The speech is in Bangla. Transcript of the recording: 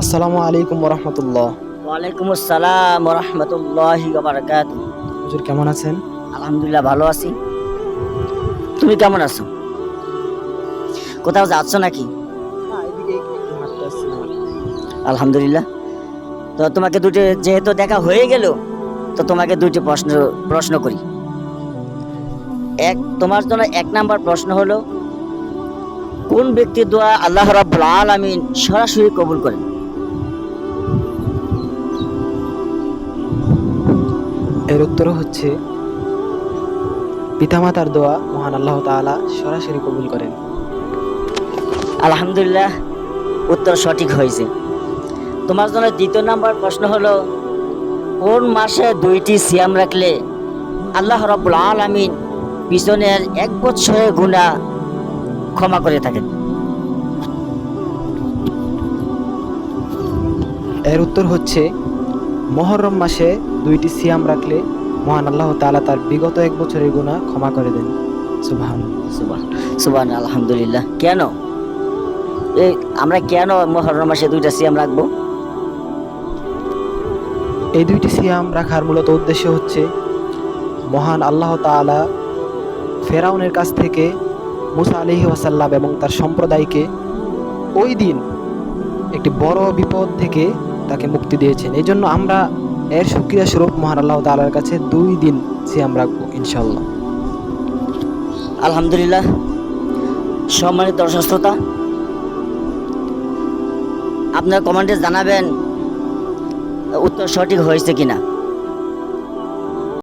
আসসালামু আলাইকুম ওরহমতুল্লাহ। ওয়ালাইকুম আসসালাম ওয়া রাহমাতুল্লাহি ওয়া বারাকাতুহু। হুজুর কেমন আছেন? আলহামদুলিল্লাহ ভালো আছি। তুমি কেমন আছো? কোথাও যাচ্ছ নাকি? আলহামদুলিল্লাহ। তো তোমাকে দুটি যেহেতু দেখা হয়ে গেল, তো তোমাকে দুটি প্রশ্ন প্রশ্ন করি। তোমার জন্য এক নাম্বার প্রশ্ন হলো, কোন ব্যক্তির দোয়া আল্লাহ রাব্বুল আলামিন সরাসরি কবুল করেন? এর উত্তর হচ্ছে পিতামাতার দোয়া মহান আল্লাহ তাআলা সরাসরি কবুল করেন। আলহামদুলিল্লাহ, উত্তর সঠিক হয়েছে। তোমার জন্য দ্বিতীয় নাম্বার প্রশ্ন হলো, কোন মাসে দুইটি সিয়াম রাখলে আল্লাহ রাব্বুল আলামিন পিছনের 1 বছরের গুনাহ ক্ষমা করে থাকেন? এর উত্তর হচ্ছে মুহররম মাসে দুইটি সিয়াম রাখলে মহান আল্লাহ তাআলা তার বিগত 1 বছরের গুনাহ ক্ষমা করে দেন। সুবহানাল্লাহ। সুবহান আলহামদুলিল্লাহ। কেন এই আমরা কেন মুহররম মাসে দুইটা সিয়াম রাখবো? এই দুইটি সিয়াম রাখার মূলত উদ্দেশ্য হচ্ছে মহান আল্লাহ তাআলা ফেরাউনের কাছ থেকে মুসা আলাইহিস সালাম এবং তার সম্প্রদায়কে ওই দিন একটি বড় বিপদ থেকে তাকে মুক্তি দিয়েছেন। এই জন্য আমরা এর শুকরিয়া স্বরূপ মহান আল্লাহ তাআলার কাছে 2 দিন সিয়াম রাখবো ইনশাআল্লাহ। আলহামদুলিল্লাহ। সম্মানিত দর্শক শ্রোতা, আপনার কমেন্টে জানাবেন উত্তর সঠিক হয়েছে কিনা।